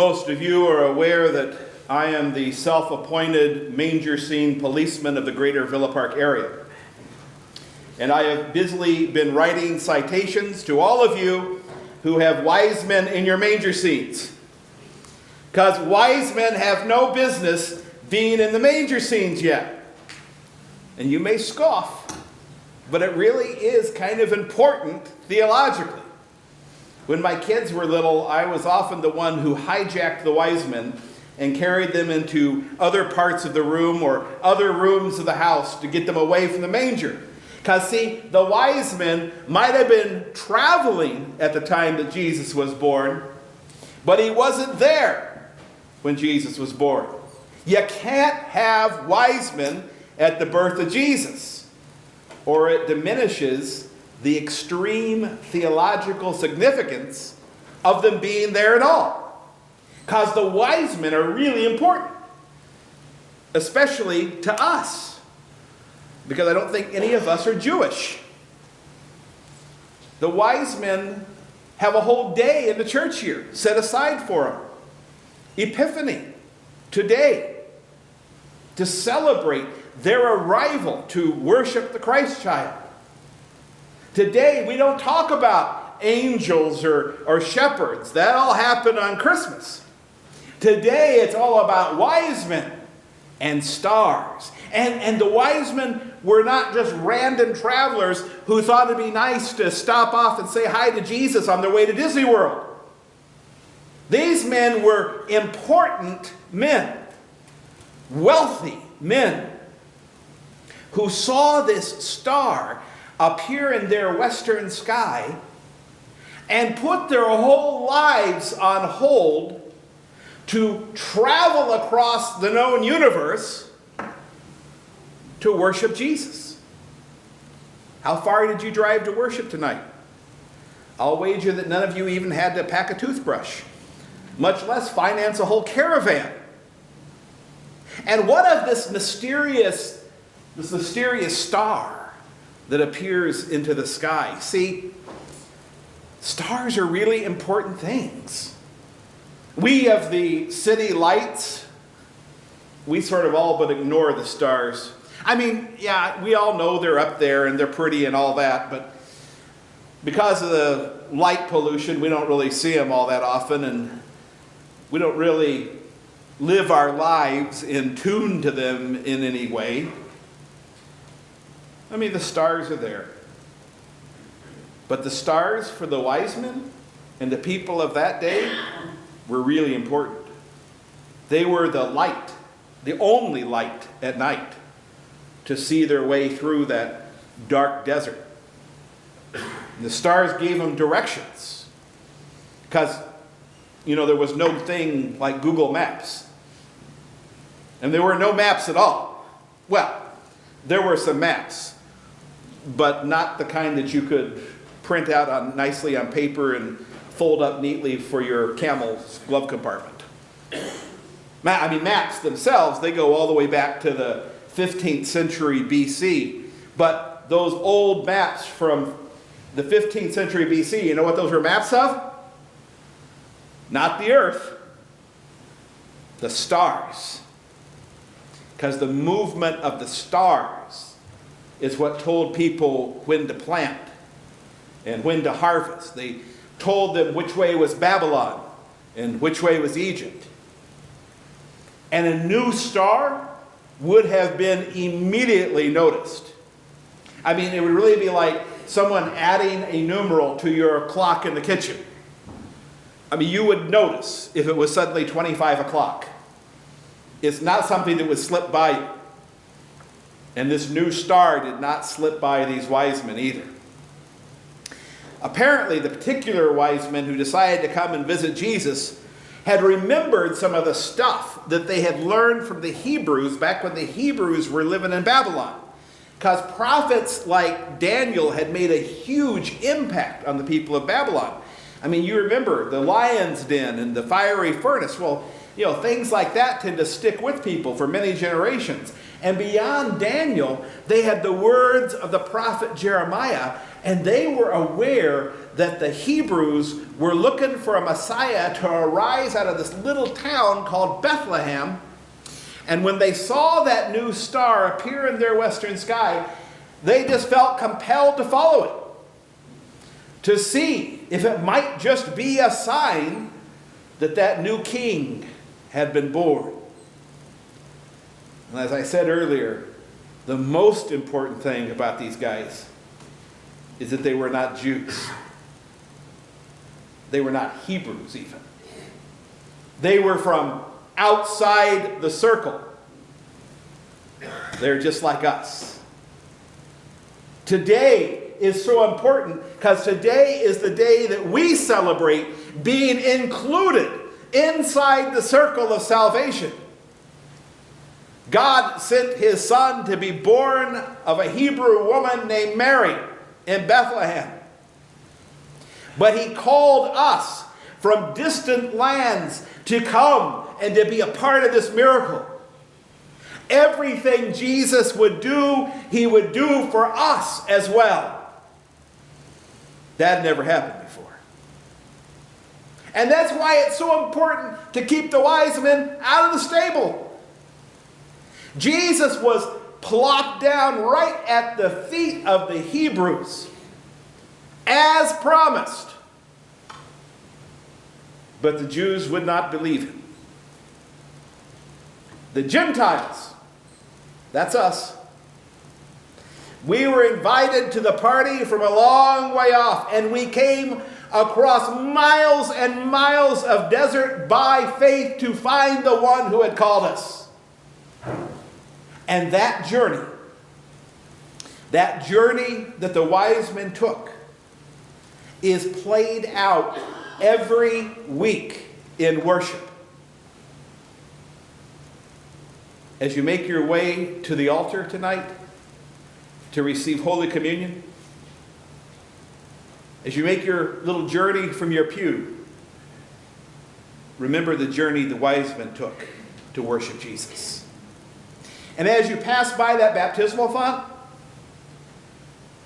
Most of you are aware that I am the self-appointed manger scene policeman of the greater Villa Park area. And I have busily been writing citations to all of you who have wise men in your manger scenes. Because wise men have no business being in the manger scenes yet. And you may scoff, but it really is kind of important theologically. When my kids were little, I was often the one who hijacked the wise men and carried them into other parts of the room or other rooms of the house to get them away from the manger. Because, see, the wise men might have been traveling at the time that Jesus was born, but he wasn't there when Jesus was born. You can't have wise men at the birth of Jesus, or it diminishes the extreme theological significance of them being there at all. Because the wise men are really important, especially to us, because I don't think any of us are Jewish. The wise men have a whole day in the church year set aside for them. Epiphany, today, to celebrate their arrival to worship the Christ child. Today, we don't talk about angels or shepherds. That all happened on Christmas. Today, it's all about wise men and stars. And the wise men were not just random travelers who thought it'd be nice to stop off and say hi to Jesus on their way to Disney World. These men were important men, wealthy men, who saw this star appear in their western sky and put their whole lives on hold to travel across the known universe to worship Jesus. How far did you drive to worship tonight? I'll wager that none of you even had to pack a toothbrush, much less finance a whole caravan. And what of this mysterious star that appears into the sky? See, stars are really important things. We of the city lights, we sort of all but ignore the stars. I mean, yeah, we all know they're up there and they're pretty and all that, but because of the light pollution, we don't really see them all that often, and we don't really live our lives in tune to them in any way. I mean, the stars are there. But the stars for the wise men and the people of that day were really important. They were the light, the only light at night to see their way through that dark desert. The stars gave them directions. Because, there was no thing like Google Maps. And there were no maps at all. Well, there were some maps, but not the kind that you could print out nicely on paper and fold up neatly for your camel's glove compartment. Maps themselves, they go all the way back to the 15th century BC. But those old maps from the 15th century BC, you know what those were maps of? Not the earth, the stars. Because the movement of the stars is what told people when to plant and when to harvest. They told them which way was Babylon and which way was Egypt. And a new star would have been immediately noticed. It would really be like someone adding a numeral to your clock in the kitchen. You would notice if it was suddenly 25 o'clock. It's not something that would slip by you. And this new star did not slip by these wise men either. Apparently, the particular wise men who decided to come and visit Jesus had remembered some of the stuff that they had learned from the Hebrews back when the Hebrews were living in Babylon. Because prophets like Daniel had made a huge impact on the people of Babylon. You remember the lion's den and the fiery furnace. Well, things like that tend to stick with people for many generations. And beyond Daniel, they had the words of the prophet Jeremiah, and they were aware that the Hebrews were looking for a Messiah to arise out of this little town called Bethlehem. And when they saw that new star appear in their western sky, they just felt compelled to follow it, to see if it might just be a sign that that new king had been born. And as I said earlier, the most important thing about these guys is that they were not Jews. They were not Hebrews even. They were from outside the circle. They're just like us. Today is so important because today is the day that we celebrate being included inside the circle of salvation. God sent his son to be born of a Hebrew woman named Mary in Bethlehem. But he called us from distant lands to come and to be a part of this miracle. Everything Jesus would do, he would do for us as well. That had never happened before. And that's why it's so important to keep the wise men out of the stable. Jesus was plopped down right at the feet of the Hebrews, as promised. But the Jews would not believe him. The Gentiles, that's us. We were invited to the party from a long way off, and we came across miles and miles of desert by faith to find the one who had called us. And that journey that the wise men took, is played out every week in worship. As you make your way to the altar tonight to receive Holy Communion, as you make your little journey from your pew, remember the journey the wise men took to worship Jesus. And as you pass by that baptismal font,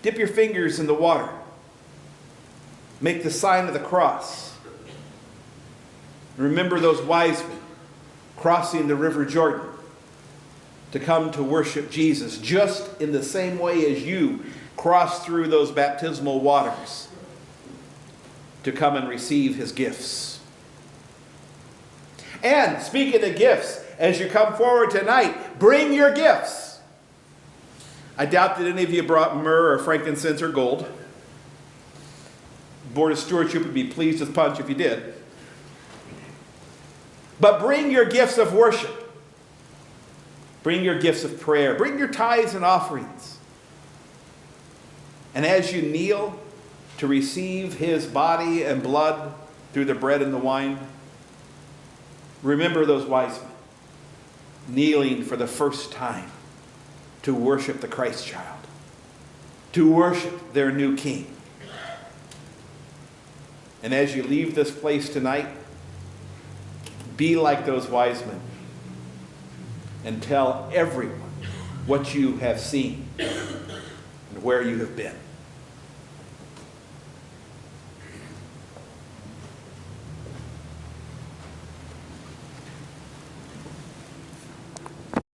dip your fingers in the water. Make the sign of the cross. Remember those wise men crossing the River Jordan to come to worship Jesus, just in the same way as you crossed through those baptismal waters to come and receive his gifts. And speaking of gifts, as you come forward tonight, bring your gifts. I doubt that any of you brought myrrh or frankincense or gold. The Board of Stewardship would be pleased with punch if you did. But bring your gifts of worship. Bring your gifts of prayer. Bring your tithes and offerings. And as you kneel to receive his body and blood through the bread and the wine, remember those wise men kneeling for the first time to worship the Christ child, to worship their new king. And as you leave this place tonight, be like those wise men and tell everyone what you have seen and where you have been.